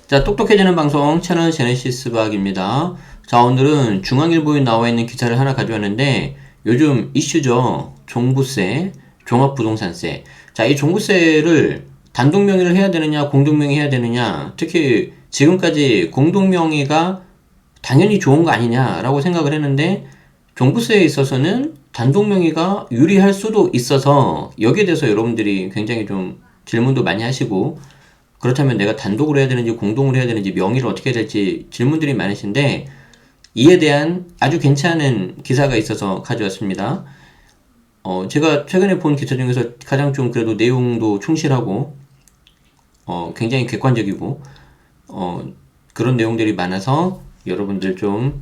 자, 똑똑해지는 방송 채널 제네시스 과학입니다. 자, 오늘은 중앙일보에 나와 있는 기사를 하나 가져왔는데 요즘 이슈죠. 종부세, 종합부동산세. 자, 이 종부세를 단독명의를 해야 되느냐, 공동명의 해야 되느냐. 특히 지금까지 공동명의가 당연히 좋은 거 아니냐라고 생각을 했는데 종부세에 있어서는 단독명의가 유리할 수도 있어서 여기에 대해서 여러분들이 굉장히 좀 질문도 많이 하시고 그렇다면 내가 단독으로 해야 되는지 공동으로 해야 되는지 명의를 어떻게 해야 될지 질문들이 많으신데 이에 대한 아주 괜찮은 기사가 있어서 가져왔습니다. 제가 최근에 본 기사 중에서 가장 좀 그래도 내용도 충실하고 굉장히 객관적이고 그런 내용들이 많아서 여러분들 좀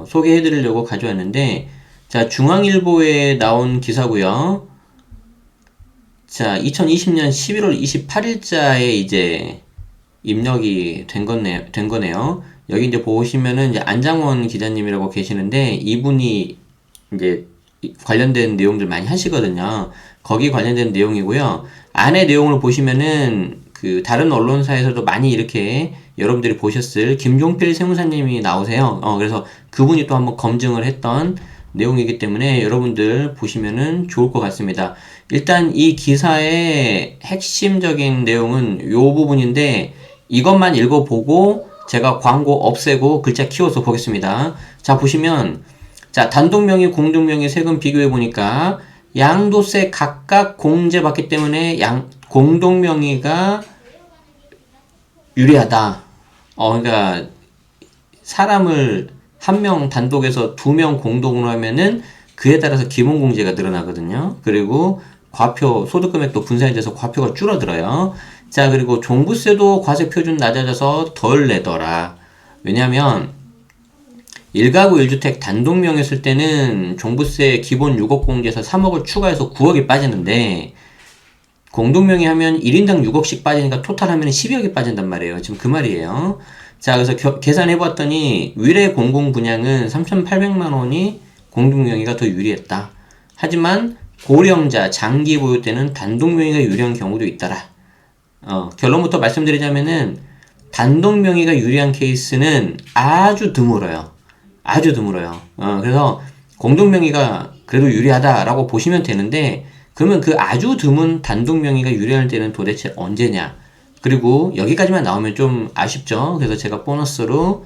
소개해 드리려고 가져왔는데 자, 중앙일보에 나온 기사고요. 자, 2020년 11월 28일자에 이제 입력이 된 거네요. 여기 이제 보시면은 이제 안장원 기자님이라고 계시는데 이분이 이제 관련된 내용들 많이 하시거든요. 거기 관련된 내용이고요. 안에 내용을 보시면은 그 다른 언론사에서도 많이 이렇게 여러분들이 보셨을 김종필 세무사님이 나오세요. 그래서 그분이 또 한번 검증을 했던 내용이기 때문에 여러분들 보시면은 좋을 것 같습니다. 일단 이 기사의 핵심적인 내용은 요 부분인데 이것만 읽어보고 제가 광고 없애고 글자 키워서 보겠습니다. 자, 보시면 자, 단독명의, 공동명의 세금 비교해 보니까 양도세 각각 공제받기 때문에 공동명의가 유리하다. 그러니까 사람을 한 명 단독에서 두 명 공동으로 하면은 그에 따라서 기본공제가 늘어나거든요. 그리고 과표, 소득금액도 분산이 돼서 과표가 줄어들어요. 자, 그리고 종부세도 과세표준 낮아져서 덜 내더라. 왜냐면 1가구 1주택 단독명의 쓸 때는 종부세 기본 6억 공제에서 3억을 추가해서 9억이 빠지는데 공동명의 하면 1인당 6억씩 빠지니까 토탈 하면 12억이 빠진단 말이에요. 지금 그 말이에요. 자, 그래서 계산해봤더니 위례 공공 분양은 3,800만 원이 공동명의가 더 유리했다. 하지만 고령자, 장기 보유 때는 단독명의가 유리한 경우도 있더라. 결론부터 말씀드리자면은 단독명의가 유리한 케이스는 아주 드물어요. 아주 드물어요. 그래서 공동명의가 그래도 유리하다라고 보시면 되는데 그러면 그 아주 드문 단독명의가 유리할 때는 도대체 언제냐? 그리고 여기까지만 나오면 좀 아쉽죠. 그래서 제가 보너스로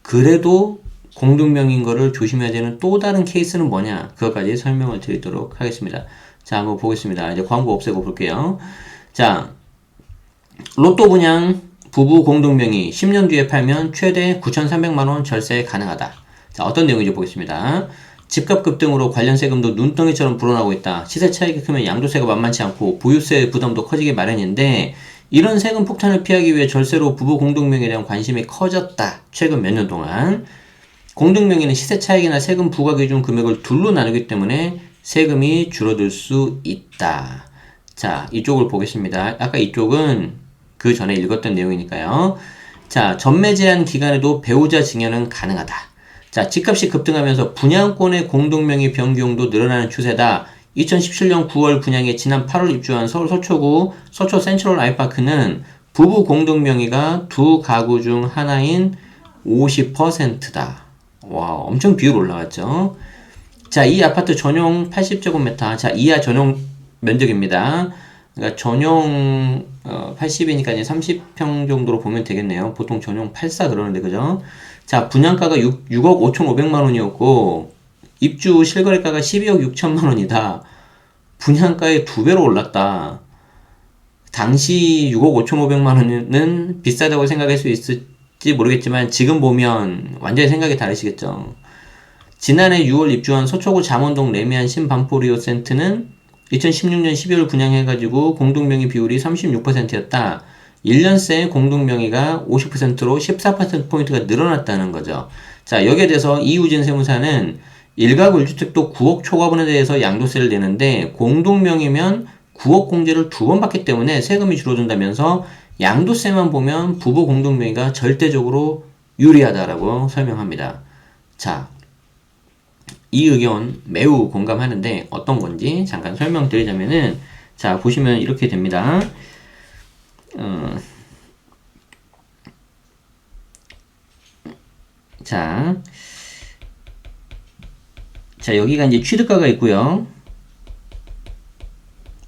그래도 공동명의인 거를 조심해야 되는 또 다른 케이스는 뭐냐? 그것까지 설명을 드리도록 하겠습니다. 자, 한번 보겠습니다. 이제 광고 없애고 볼게요. 자, 로또 분양 부부 공동명의 10년 뒤에 팔면 최대 9,300만 원 절세 가능하다. 자, 어떤 내용인지 보겠습니다. 집값 급등으로 관련 세금도 눈덩이처럼 불어나고 있다. 시세 차익이 크면 양도세가 만만치 않고 보유세 부담도 커지기 마련인데 이런 세금 폭탄을 피하기 위해 절세로 부부 공동명의에 대한 관심이 커졌다. 최근 몇 년 동안. 공동명의는 시세 차익이나 세금 부과 기준 금액을 둘로 나누기 때문에 세금이 줄어들 수 있다. 자, 이쪽을 보겠습니다. 아까 이쪽은 그 전에 읽었던 내용이니까요. 자, 전매 제한 기간에도 배우자 증여는 가능하다. 자, 집값이 급등하면서 분양권의 공동명의 변경도 늘어나는 추세다. 2017년 9월 분양에 지난 8월 입주한 서울 서초구 서초 센트럴 아이파크는 부부 공동명의가 두 가구 중 하나인 50%다. 와, 엄청 비율 올라갔죠. 자, 이 아파트 전용 80제곱미터, 자, 이하 전용 면적입니다. 그러니까 전용 80이니까 이제 30평 정도로 보면 되겠네요. 보통 전용 84 그러는데 그죠? 자, 분양가가 6억 5,500만 원이었고 입주 실거래가가 12억 6천만 원이다. 분양가의 2배로 올랐다. 당시 6억 5,500만 원은 비싸다고 생각할 수 있을지 모르겠지만 지금 보면 완전히 생각이 다르시겠죠. 지난해 6월 입주한 서초구 잠원동 레미안 신반포리오 센트는 2016년 12월 분양해가지고 공동명의 비율이 36%였다. 1년 새 공동명의가 50%로 14%포인트가 늘어났다는 거죠. 자, 여기에 대해서 이우진 세무사는 1가구 1주택도 9억 초과분에 대해서 양도세를 내는데 공동명의면 9억 공제를 2번 받기 때문에 세금이 줄어든다면서 양도세만 보면 부부 공동명의가 절대적으로 유리하다라고 설명합니다. 자, 이 의견 매우 공감하는데 어떤 건지 잠깐 설명드리자면은 자, 보시면 이렇게 됩니다. 자, 자, 여기가 이제 취득가가 있고요.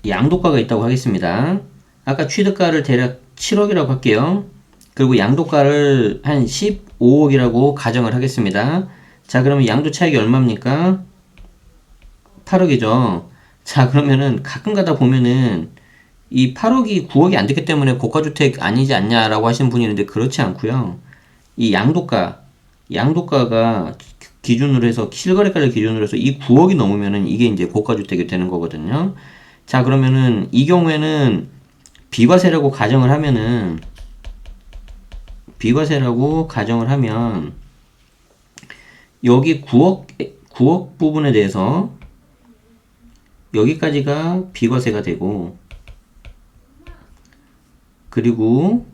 양도가가 있다고 하겠습니다. 아까 취득가를 대략 7억이라고 할게요. 그리고 양도가를 한 15억이라고 가정을 하겠습니다. 자, 그러면 양도 차익이 얼마입니까? 8억이죠. 자, 그러면은 가끔 가다 보면은 이 8억이 9억이 안 됐기 때문에 고가주택 아니지 않냐라고 하시는 분이 있는데 그렇지 않고요. 이 양도가가 기준으로 해서 실거래가를 기준으로 해서 이 9억이 넘으면은 이게 이제 고가주택이 되는 거거든요. 자, 그러면은 이 경우에는 비과세라고 가정을 하면은 여기 9억 부분에 대해서 여기까지가 비과세가 되고, 그리고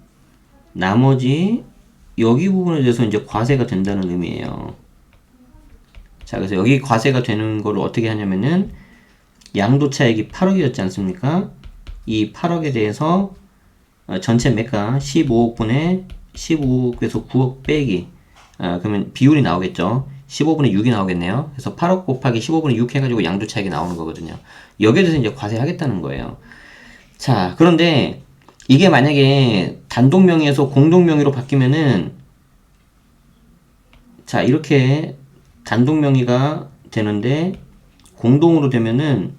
나머지 여기 부분에 대해서 이제 과세가 된다는 의미예요. 자, 그래서 여기 과세가 되는 거를 어떻게 하냐면은 양도 차익이 8억이었지 않습니까? 이 8억에 대해서 전체 매가 15억분의 15억에서 9억 빼기, 그러면 비율이 나오겠죠. 15분의 6이 나오겠네요. 그래서 8억 곱하기 15분의 6 해가지고 양도 차익이 나오는 거거든요. 여기에 대해서 이제 과세하겠다는 거예요. 자, 그런데 이게 만약에 단독 명의에서 공동 명의로 바뀌면은, 자, 이렇게 단독 명의가 되는데 공동으로 되면은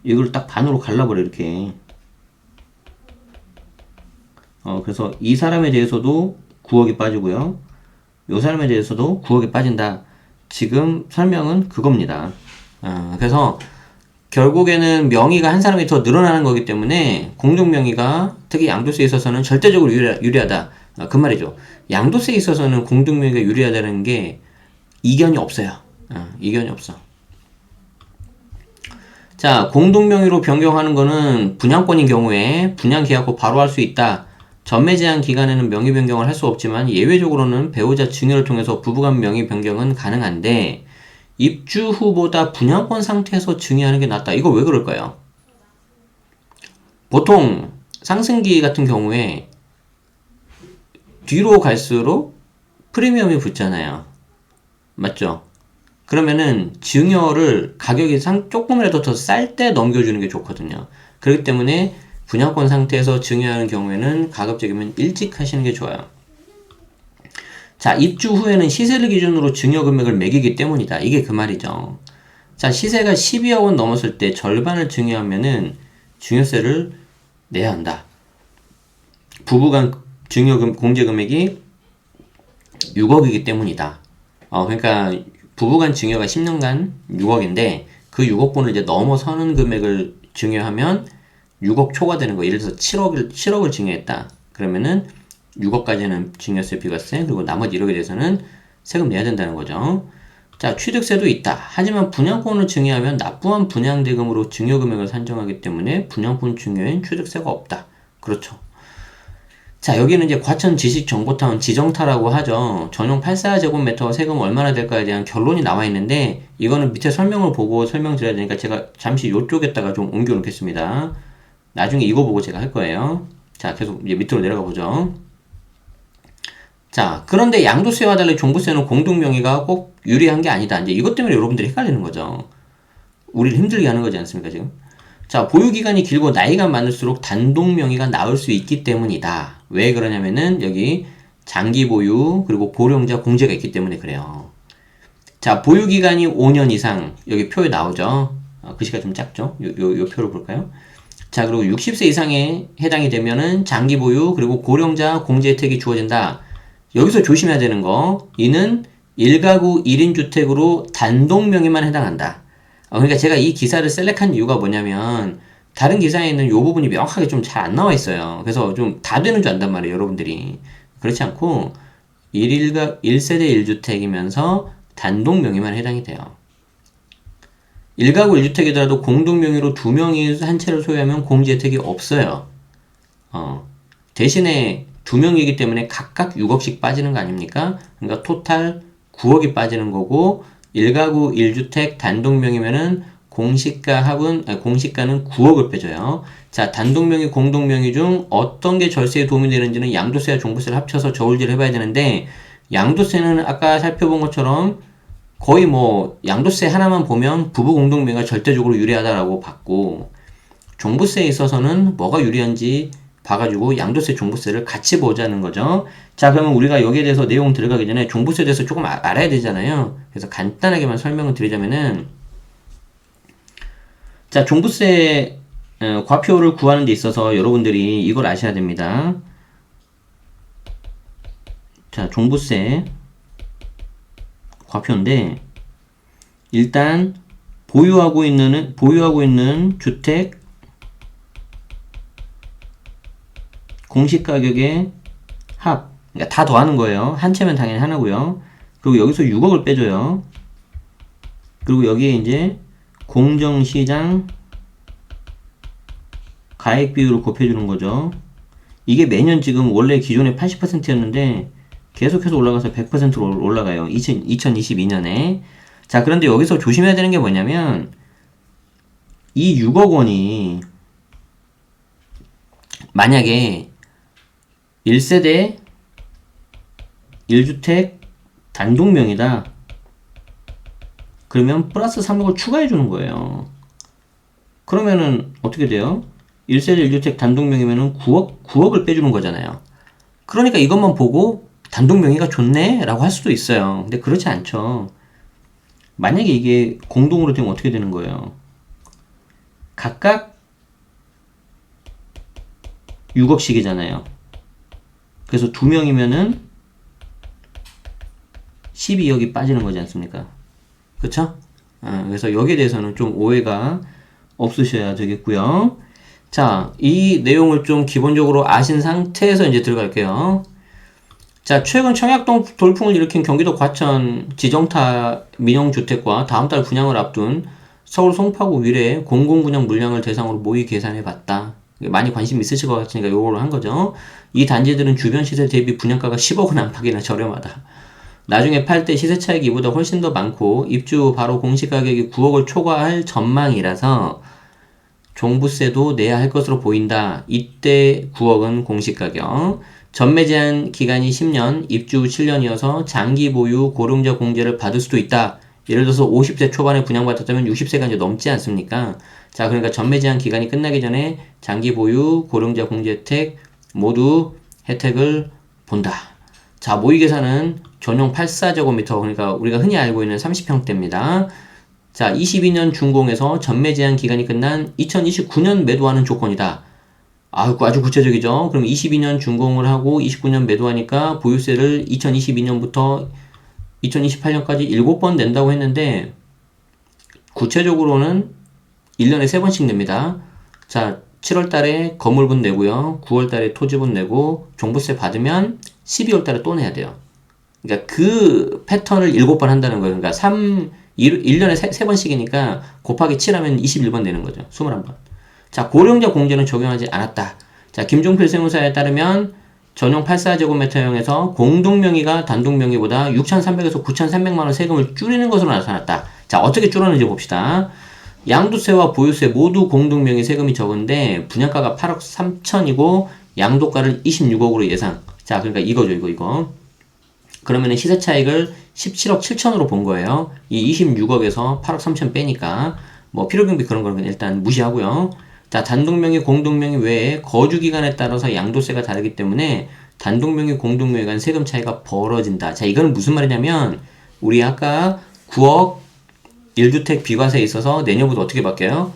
이걸 딱 반으로 갈라버려, 이렇게. 그래서 이 사람에 대해서도 9억이 빠지고요. 이 사람에 대해서도 9억이 빠진다. 지금 설명은 그겁니다. 그래서 결국에는 명의가 한 사람이 더 늘어나는 거기 때문에 공동 명의가 특히 양도세에 있어서는 절대적으로 유리하다. 그 말이죠. 양도세에 있어서는 공동 명의가 유리하다는 게 이견이 없어요. 이견이 없어. 자, 공동 명의로 변경하는 거는 분양권인 경우에 분양 계약 후 바로 할 수 있다. 전매 제한 기간에는 명의 변경을 할 수 없지만 예외적으로는 배우자 증여를 통해서 부부간 명의 변경은 가능한데 입주 후보다 분양권 상태에서 증여하는 게 낫다. 이거 왜 그럴까요? 보통 상승기 같은 경우에 뒤로 갈수록 프리미엄이 붙잖아요. 맞죠? 그러면은 증여를 가격이 조금이라도 더 쌀 때 넘겨주는 게 좋거든요. 그렇기 때문에 분양권 상태에서 증여하는 경우에는 가급적이면 일찍 하시는 게 좋아요. 자, 입주 후에는 시세를 기준으로 증여 금액을 매기기 때문이다. 이게 그 말이죠. 자, 시세가 12억 원 넘었을 때 절반을 증여하면은 증여세를 내야 한다. 부부간 공제 금액이 6억이기 때문이다. 그러니까 부부간 증여가 10년간 6억인데 그 6억분을 이제 넘어서는 금액을 증여하면 6억 초과되는 거. 예를 들어서 7억을 증여했다. 그러면은 6억까지는 증여세, 비과세, 그리고 나머지 1억에 대해서는 세금 내야 된다는 거죠. 자, 취득세도 있다. 하지만 분양권을 증여하면 납부한 분양대금으로 증여금액을 산정하기 때문에 분양권 증여엔 취득세가 없다. 그렇죠. 자, 여기는 이제 과천 지식정보타운 지정타라고 하죠. 전용 84제곱미터가 세금 얼마나 될까에 대한 결론이 나와 있는데 이거는 밑에 설명을 보고 설명드려야 되니까 제가 잠시 이쪽에다가 좀 옮겨 놓겠습니다. 나중에 이거 보고 제가 할 거예요. 자, 계속 이제 밑으로 내려가 보죠. 자, 그런데 양도세와 달리 종부세는 공동명의가 꼭 유리한 게 아니다. 이제 이것 때문에 여러분들이 헷갈리는 거죠. 우리를 힘들게 하는 거지 않습니까, 지금? 자, 보유기간이 길고 나이가 많을수록 단독명의가 나올 수 있기 때문이다. 왜 그러냐면은 여기 장기 보유 그리고 고령자 공제가 있기 때문에 그래요. 자, 보유기간이 5년 이상 여기 표에 나오죠. 글씨가 좀 작죠? 요 표로 볼까요? 자, 그리고 60세 이상에 해당이 되면은 장기 보유 그리고 고령자 공제 혜택이 주어진다. 여기서 조심해야 되는 거, 이는 1가구 1인 주택으로 단독 명의만 해당한다. 그러니까 제가 이 기사를 셀렉한 이유가 뭐냐면 다른 기사에 있는 이 부분이 명확하게 좀 잘 안 나와 있어요. 그래서 좀 다 되는 줄 안단 말이에요, 여러분들이. 그렇지 않고 1세대 1주택이면서 단독 명의만 해당이 돼요. 1가구 1주택이더라도 공동 명의로 2명이 한 채를 소유하면 공제 혜택이 없어요. 대신에 2명이기 때문에 각각 6억씩 빠지는 거 아닙니까? 그러니까 토탈 9억이 빠지는 거고 1가구 1주택 단독 명의면은 공시가는 9억을 빼줘요. 자, 단독 명의, 공동 명의 중 어떤 게 절세에 도움이 되는지는 양도세와 종부세를 합쳐서 저울질을 해봐야 되는데 양도세는 아까 살펴본 것처럼 거의 뭐 양도세 하나만 보면 부부 공동명의가 절대적으로 유리하다라고 봤고, 종부세에 있어서는 뭐가 유리한지 봐가지고 양도세, 종부세를 같이 보자는 거죠. 자, 그러면 우리가 여기에 대해서 내용 들어가기 전에 종부세에 대해서 조금 알아야 되잖아요. 그래서 간단하게만 설명을 드리자면은, 자, 종부세 과표를 구하는 데 있어서 여러분들이 이걸 아셔야 됩니다. 자, 종부세 과표인데, 일단 보유하고 있는 주택 공시가격의 합, 그러니까 다 더하는 거예요. 한 채면 당연히 하나고요. 그리고 여기서 6억을 빼줘요. 그리고 여기에 이제 공정시장 가액 비율을 곱해주는 거죠. 이게 매년 지금 원래 기존에 80%였는데 계속해서 올라가서 100%로 올라가요. 2022년에. 자, 그런데 여기서 조심해야 되는 게 뭐냐면, 이 6억 원이 만약에 1세대 1주택 단독명의다. 그러면 플러스 3억을 추가해 주는 거예요. 그러면은 어떻게 돼요? 1세대 1주택 단독명의면은 9억을 빼주는 거잖아요. 그러니까 이것만 보고 단독명의가 좋네? 라고 할 수도 있어요. 근데 그렇지 않죠. 만약에 이게 공동으로 되면 어떻게 되는 거예요? 각각 6억씩이잖아요. 그래서 2명이면은 12억이 빠지는 거지 않습니까? 그쵸? 그래서 여기에 대해서는 좀 오해가 없으셔야 되겠고요. 자, 이 내용을 좀 기본적으로 아신 상태에서 이제 들어갈게요. 자, 최근 청약 돌풍을 일으킨 경기도 과천 지정타 민영주택과 다음 달 분양을 앞둔 서울 송파구 위례 공공분양 물량을 대상으로 모의 계산해봤다. 많이 관심 있으실 것 같으니까 요거를 한 거죠. 이 단지들은 주변 시세 대비 분양가가 10억 원 안팎이나 저렴하다. 나중에 팔 때 시세 차익이 이보다 훨씬 더 많고 입주 바로 공시가격이 9억을 초과할 전망이라서 종부세도 내야 할 것으로 보인다. 이때 9억은 공시가격. 전매 제한 기간이 10년, 입주 후 7년이어서 장기 보유 고령자 공제를 받을 수도 있다. 예를 들어서 50세 초반에 분양받았다면 60세가 이제 넘지 않습니까? 자, 그러니까 전매 제한 기간이 끝나기 전에 장기 보유 고령자 공제 혜택 모두 혜택을 본다. 자, 모의 계산은 전용 84제곱미터, 그러니까 우리가 흔히 알고 있는 30평대입니다. 자, 22년 준공에서 전매 제한 기간이 끝난 2029년 매도하는 조건이다. 아주 구체적이죠. 그럼 22년 준공을 하고 29년 매도하니까 보유세를 2022년부터 2028년까지 7번 낸다고 했는데, 구체적으로는 1년에 3번씩 냅니다. 자, 7월 달에 건물분 내고요. 9월 달에 토지분 내고 종부세 받으면 12월 달에 또 내야 돼요. 그러니까 그 패턴을 7번 한다는 거예요. 그러니까 1년에 3번씩이니까 곱하기 7하면 21번 내는 거죠. 21번. 자, 고령자 공제는 적용하지 않았다. 자, 김종필 세무사에 따르면 전용 84제곱미터형에서 공동명의가 단독명의보다 6,300에서 9,300만원 세금을 줄이는 것으로 나타났다. 자, 어떻게 줄었는지 봅시다. 양도세와 보유세 모두 공동명의 세금이 적은데 분양가가 8억 3천이고 양도가를 26억으로 예상. 자, 그러니까 이거죠, 이거. 그러면은 시세 차익을 17억 7천으로 본 거예요. 이 26억에서 8억 3천 빼니까 뭐 필요경비 그런 거는 일단 무시하고요. 자, 단독명의, 공동명의 외에 거주기간에 따라서 양도세가 다르기 때문에 단독명의, 공동명의 간 세금 차이가 벌어진다. 자, 이거는 무슨 말이냐면 우리 아까 9억 1주택 비과세에 있어서 내년부터 어떻게 바뀌어요?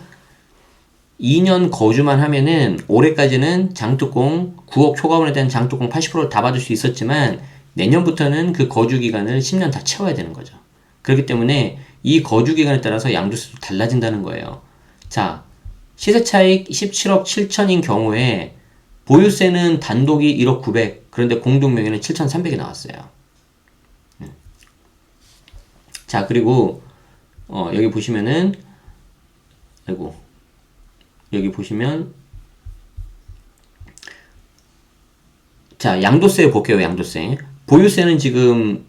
2년 거주만 하면은 올해까지는 장특공 9억 초과분에 대한 장특공 80%를 다 받을 수 있었지만 내년부터는 그 거주기간을 10년 다 채워야 되는 거죠. 그렇기 때문에 이 거주기간에 따라서 양도세도 달라진다는 거예요. 자, 시세차익 17억 7천인 경우에 보유세는 단독이 1억 900, 그런데 공동명의는 7,300이 나왔어요. 자, 그리고 여기 보시면은 여기 보시면 자, 양도세 볼게요. 양도세. 보유세는 지금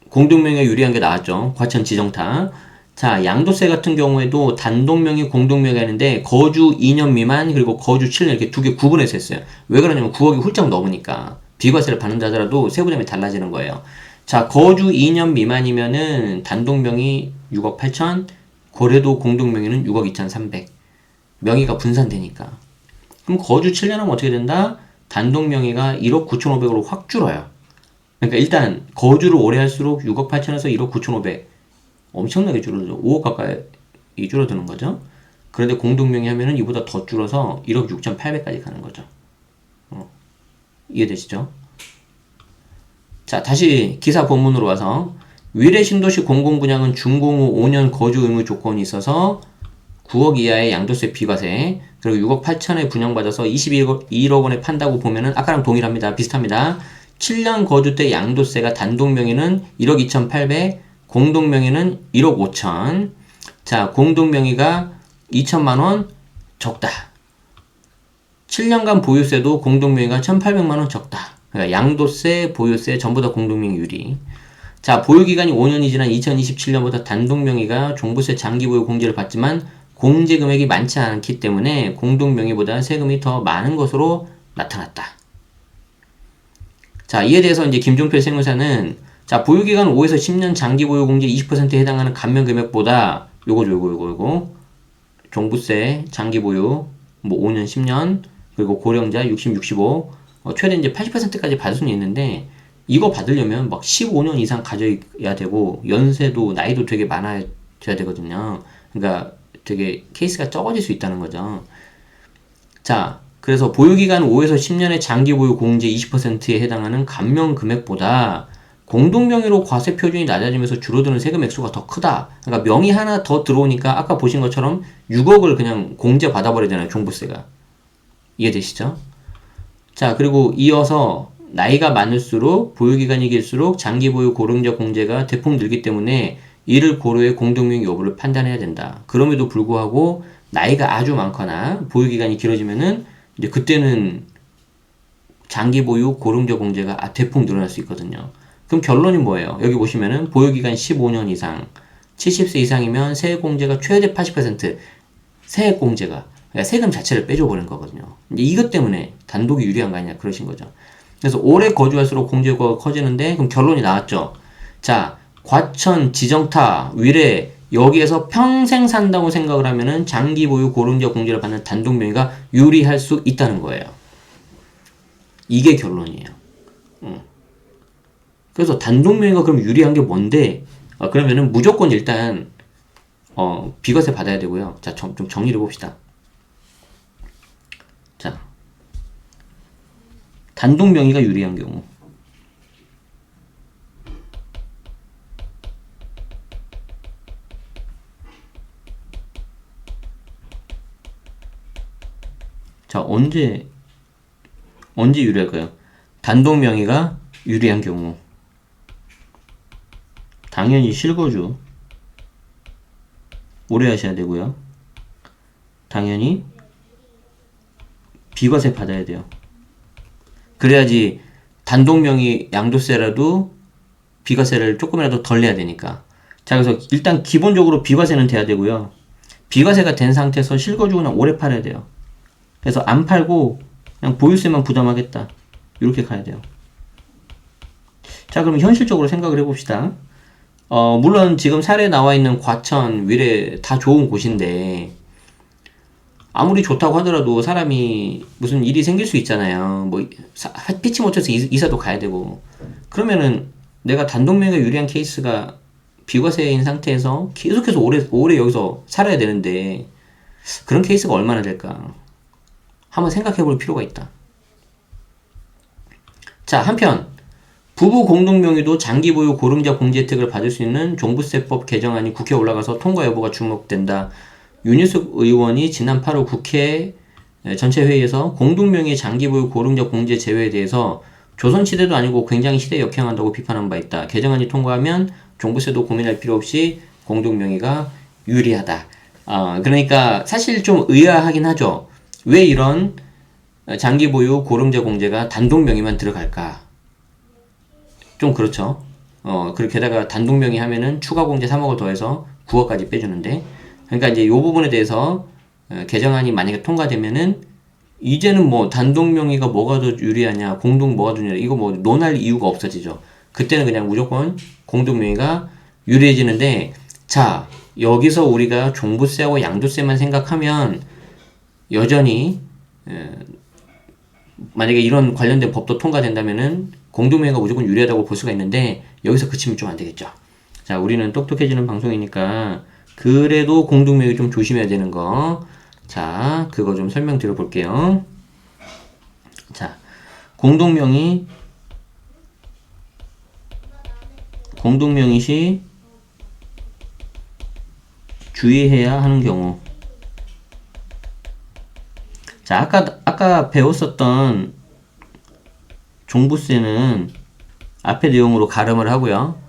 공동명의에 유리한 게 나왔죠. 과천 지정타. 자, 양도세 같은 경우에도 단독명의, 공동명의 하는데 거주 2년 미만 그리고 거주 7년 이렇게 두 개 구분해서 했어요. 왜 그러냐면 9억이 훌쩍 넘으니까 비과세를 받는다 하더라도 세부담이 달라지는 거예요. 자, 거주 2년 미만이면은 단독명의 6억 8천, 거래도 공동명의는 6억 2,300. 명의가 분산되니까. 그럼 거주 7년 하면 어떻게 된다? 단독명의가 1억 9,500으로 확 줄어요. 그러니까 일단 거주를 오래 할수록 6억 8천에서 1억 9,500 엄청나게 줄어들죠. 5억 가까이 줄어드는 거죠. 그런데 공동명의 하면은 이보다 더 줄어서 1억 6,800까지 가는 거죠. 이해되시죠? 자, 다시 기사 본문으로 와서 위례 신도시 공공분양은 준공 후 5년 거주 의무 조건이 있어서 9억 이하의 양도세 비과세 그리고 6억 8천에 분양받아서 21억 원에 판다고 보면은 아까랑 동일합니다. 비슷합니다. 7년 거주 때 양도세가 단독 명의는 1억 2,800, 공동 명의는 1억 5천. 자, 공동 명의가 2천만 원 적다. 7년간 보유세도 공동 명의가 1,800만 원 적다. 그러니까 양도세, 보유세 전부 다 공동 명의 유리. 자, 보유기간이 5년이 지난 2027년부터 단독 명의가 종부세 장기 보유 공제를 받지만 공제 금액이 많지 않기 때문에 공동 명의보다 세금이 더 많은 것으로 나타났다. 자, 이에 대해서 이제 김종필 세무사는 자, 보유기간 5에서 10년 장기 보유 공제 20%에 해당하는 감면 금액보다 요거 종부세 장기 보유 뭐 5년 10년 그리고 고령자 60, 65 최대 이제 80%까지 받을 수는 있는데 이거 받으려면 막 15년 이상 가져야 되고 연세도 나이도 되게 많아져야 되거든요. 그러니까 되게 케이스가 적어질 수 있다는 거죠. 자, 그래서 보유기간 5에서 10년의 장기 보유 공제 20%에 해당하는 감면 금액보다 공동명의로 과세 표준이 낮아지면서 줄어드는 세금 액수가 더 크다. 그러니까 명의 하나 더 들어오니까 아까 보신 것처럼 6억을 그냥 공제 받아버리잖아요. 종부세가. 이해되시죠? 자, 그리고 이어서 나이가 많을수록 보유기간이 길수록 장기 보유 고령자 공제가 대폭 늘기 때문에 이를 고려해 공동명의 여부를 판단해야 된다. 그럼에도 불구하고 나이가 아주 많거나 보유기간이 길어지면은 이제 그때는 장기 보유 고령자 공제가 대폭 늘어날 수 있거든요. 그럼 결론이 뭐예요? 여기 보시면은 보유기간 15년 이상, 70세 이상이면 세액 공제가 최대 80%, 세액 공제가 그러니까 세금 자체를 빼줘 버린 거거든요. 이제 이것 때문에 단독이 유리한 거 아니냐 그러신 거죠. 그래서 오래 거주할수록 공제효과가 커지는데 그럼 결론이 나왔죠. 자, 과천, 지정타, 위례 여기에서 평생 산다고 생각을 하면은 장기 보유 고령자 공제를 받는 단독 명의가 유리할 수 있다는 거예요. 이게 결론이에요. 그래서 단독 명의가 그럼 유리한 게 뭔데? 그러면은 무조건 일단 비과세 받아야 되고요. 자, 좀 정리를 해봅시다. 자, 단독 명의가 유리한 경우. 자, 언제 유리할까요? 단독 명의가 유리한 경우. 당연히 실거주 오래 하셔야 되고요. 당연히 비과세 받아야 돼요. 그래야지 단독 명의 양도세라도 비과세를 조금이라도 덜 내야 되니까. 자, 그래서 일단 기본적으로 비과세는 돼야 되고요. 비과세가 된 상태에서 실거주는 오래 팔아야 돼요. 그래서 안 팔고 그냥 보유세만 부담하겠다. 이렇게 가야 돼요. 자, 그럼 현실적으로 생각을 해봅시다. 물론 지금 사례에 나와 있는 과천, 위례 다 좋은 곳인데 아무리 좋다고 하더라도 사람이 무슨 일이 생길 수 있잖아요. 뭐 피치 못해서 이사도 가야 되고 그러면은 내가 단독명의가 유리한 케이스가 비과세인 상태에서 계속해서 오래 여기서 살아야 되는데 그런 케이스가 얼마나 될까? 한번 생각해 볼 필요가 있다. 자, 한편 부부 공동명의도 장기 보유 고령자 공제 혜택을 받을 수 있는 종부세법 개정안이 국회에 올라가서 통과 여부가 주목된다. 윤희숙 의원이 지난 8월 국회 전체 회의에서 공동명의 장기 보유 고령자 공제 제외에 대해서 조선시대도 아니고 굉장히 시대에 역행한다고 비판한 바 있다. 개정안이 통과하면 종부세도 고민할 필요 없이 공동명의가 유리하다. 그러니까 사실 좀 의아하긴 하죠. 왜 이런 장기 보유 고령자 공제가 단독 명의만 들어갈까? 좀 그렇죠. 그렇게다가 단독 명의 하면은 추가 공제 3억을 더해서 9억까지 빼주는데, 그러니까 이제 이 부분에 대해서 개정안이 만약에 통과되면은 이제는 뭐 단독 명의가 뭐가 더 유리하냐, 공동 뭐가 더 유리하냐, 이거 뭐 논할 이유가 없어지죠. 그때는 그냥 무조건 공동명의가 유리해지는데, 자, 여기서 우리가 종부세하고 양도세만 생각하면 여전히 만약에 이런 관련된 법도 통과된다면은 공동명의가 무조건 유리하다고 볼 수가 있는데, 여기서 그치면 좀 안 되겠죠. 자, 우리는 똑똑해지는 방송이니까 그래도 공동명의 좀 조심해야 되는 거. 자, 그거 좀 설명드려 볼게요. 자, 공동명의 시 주의해야 하는 경우. 자, 아까 배웠었던 종부세는 앞에 내용으로 가름을 하고요.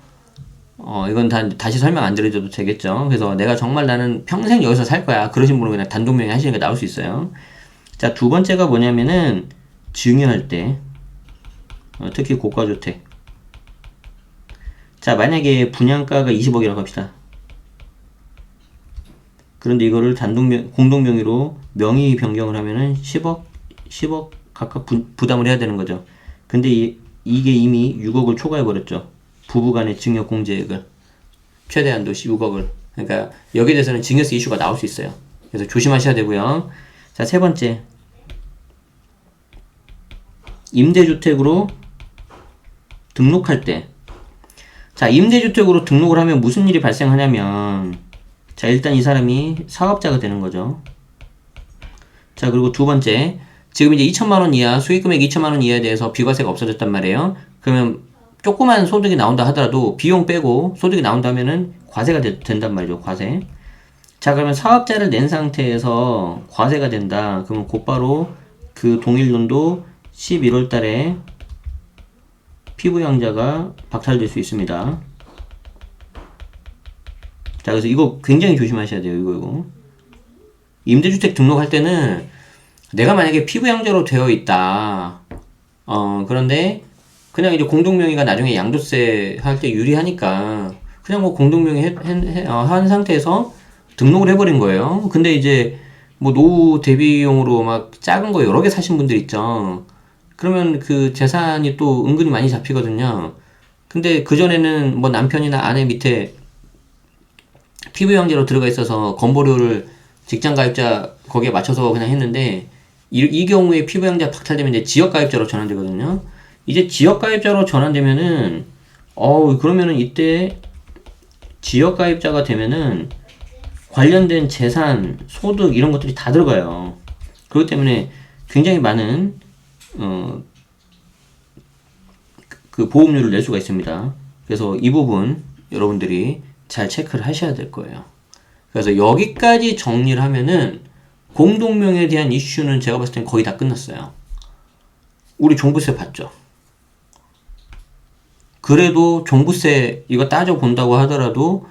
이건 다시 설명 안 드려줘도 되겠죠. 그래서 내가 정말 나는 평생 여기서 살 거야, 그러신 분은 그냥 단독명의 하시는 게 나올 수 있어요. 자, 두 번째가 뭐냐면은 증여할 때, 특히 고가주택. 자, 만약에 분양가가 20억이라고 합시다. 그런데 이거를 공동명의로 명의 변경을 하면은 10억 각각 부담을 해야 되는 거죠. 근데 이게 이미 6억을 초과해버렸죠. 부부간의 증여 공제액을. 최대한도 6억을. 그러니까 여기에 대해서는 증여세 이슈가 나올 수 있어요. 그래서 조심하셔야 되고요. 자, 세 번째. 임대주택으로 등록할 때. 자, 임대주택으로 등록을 하면 무슨 일이 발생하냐면, 자, 일단 이 사람이 사업자가 되는 거죠. 자, 그리고 두 번째, 지금 이제 2천만 원 이하, 수익금액 2천만 원 이하에 대해서 비과세가 없어졌단 말이에요. 그러면 조그만 소득이 나온다 하더라도 비용 빼고 소득이 나온다면은 과세가 된단 말이죠. 과세. 자, 그러면 사업자를 낸 상태에서 과세가 된다. 그러면 곧바로 그 동일년도 11월 달에 피부양자가 박탈될 수 있습니다. 자, 그래서 이거 굉장히 조심하셔야 돼요. 이거. 임대주택 등록할 때는 내가 만약에 피부양자로 되어 있다. 그런데 그냥 이제 공동명의가 나중에 양도세 할 때 유리하니까 그냥 뭐 공동명의 한 상태에서 등록을 해버린 거예요. 근데 이제 뭐 노후 대비용으로 막 작은 거 여러 개 사신 분들 있죠. 그러면 그 재산이 또 은근히 많이 잡히거든요. 근데 그전에는 뭐 남편이나 아내 밑에 피부양자로 들어가 있어서 건보료를 직장가입자 거기에 맞춰서 그냥 했는데, 이 경우에 피부양자 박탈되면 이제 지역가입자로 전환되거든요. 이제 지역가입자로 전환되면은 그러면은 이때 지역가입자가 되면은 관련된 재산, 소득 이런 것들이 다 들어가요. 그렇기 때문에 굉장히 많은 그 보험료를 낼 수가 있습니다. 그래서 이 부분 여러분들이 잘 체크를 하셔야 될 거예요. 그래서 여기까지 정리를 하면은 공동명의에 대한 이슈는 제가 봤을 땐 거의 다 끝났어요. 우리 종부세 받죠. 그래도 종부세 이거 따져본다고 하더라도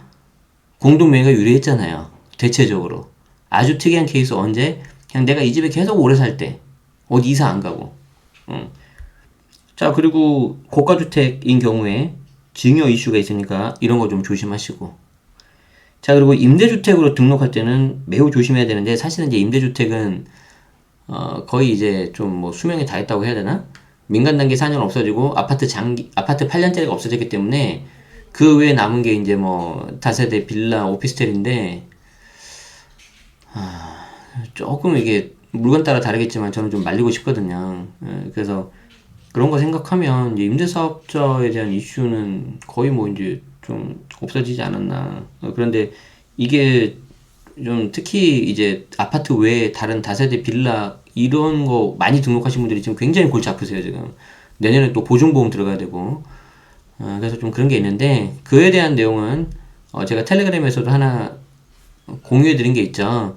공동명의가 유리했잖아요. 대체적으로. 아주 특이한 케이스 언제? 그냥 내가 이 집에 계속 오래 살 때. 어디 이사 안 가고. 자, 그리고 고가주택인 경우에 증여 이슈가 있으니까 이런 거 좀 조심하시고. 자, 그리고 임대주택으로 등록할 때는 매우 조심해야 되는데, 사실은 이제 임대주택은 거의 이제 좀 뭐 수명이 다 했다고 해야 되나? 민간 단기 4년 없어지고 아파트 8년짜리가 없어졌기 때문에 그 외에 남은 게 이제 뭐 다세대 빌라 오피스텔인데, 조금 이게 물건 따라 다르겠지만 저는 좀 말리고 싶거든요. 그래서 그런 거 생각하면 이제 임대사업자에 대한 이슈는 거의 뭐 이제 좀 없어지지 않았나. 그런데 이게 좀 특히 이제 아파트 외에 다른 다세대 빌라 이런 거 많이 등록하신 분들이 지금 굉장히 골치 아프세요, 지금. 내년에 또 보증보험 들어가야 되고. 그래서 좀 그런 게 있는데, 그에 대한 내용은 제가 텔레그램에서도 하나 공유해 드린 게 있죠.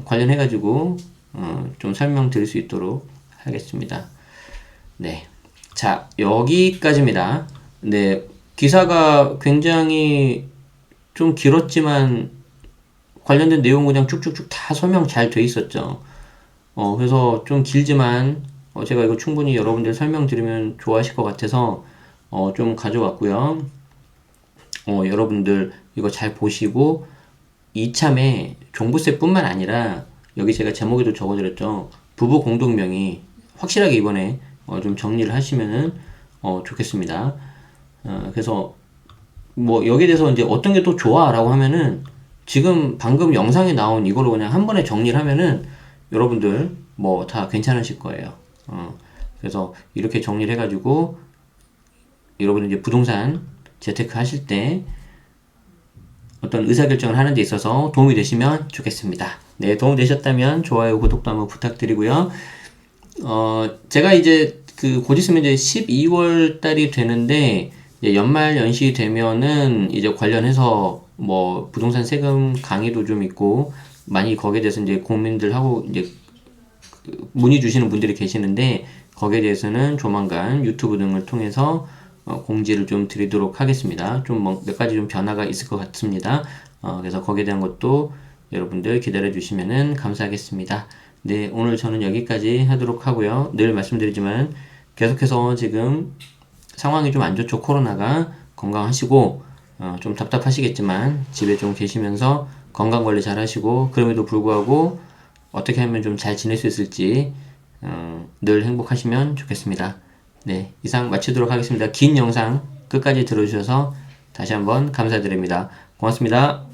관련해가지고 좀 설명드릴 수 있도록 하겠습니다. 네. 자, 여기까지입니다. 네. 기사가 굉장히 좀 길었지만 관련된 내용 그냥 쭉쭉쭉 다 설명 잘 돼 있었죠. 그래서 좀 길지만 제가 이거 충분히 여러분들 설명드리면 좋아하실 것 같아서 좀 가져왔고요. 여러분들 이거 잘 보시고 이참에 종부세뿐만 아니라 여기 제가 제목에도 적어드렸죠. 부부 공동명의 확실하게 이번에 좀 정리를 하시면은 좋겠습니다. 그래서 뭐 여기에 대해서 이제 어떤 게 또 좋아라고 하면은 지금 방금 영상에 나온 이걸로 그냥 한 번에 정리를 하면은 여러분들 뭐 다 괜찮으실 거예요. 그래서 이렇게 정리를 해가지고 여러분 이제 부동산 재테크 하실 때 어떤 의사결정을 하는 데 있어서 도움이 되시면 좋겠습니다. 네, 도움 되셨다면 좋아요, 구독도 한번 부탁드리고요. 제가 이제 곧 있으면 이제 12월 달이 되는데, 이제 연말 연시 되면은 이제 관련해서 뭐 부동산 세금 강의도 좀 있고, 많이 거기에 대해서 이제 고민들하고 이제 문의 주시는 분들이 계시는데, 거기에 대해서는 조만간 유튜브 등을 통해서 공지를 좀 드리도록 하겠습니다. 좀 몇 가지 좀 변화가 있을 것 같습니다. 그래서 거기에 대한 것도 여러분들 기다려 주시면은 감사하겠습니다. 네, 오늘 저는 여기까지 하도록 하고요. 늘 말씀드리지만 계속해서 지금 상황이 좀 안 좋죠. 코로나가. 건강하시고 좀 답답하시겠지만 집에 좀 계시면서 건강 관리 잘 하시고, 그럼에도 불구하고 어떻게 하면 좀 잘 지낼 수 있을지 늘 행복하시면 좋겠습니다. 네, 이상 마치도록 하겠습니다. 긴 영상 끝까지 들어주셔서 다시 한번 감사드립니다. 고맙습니다.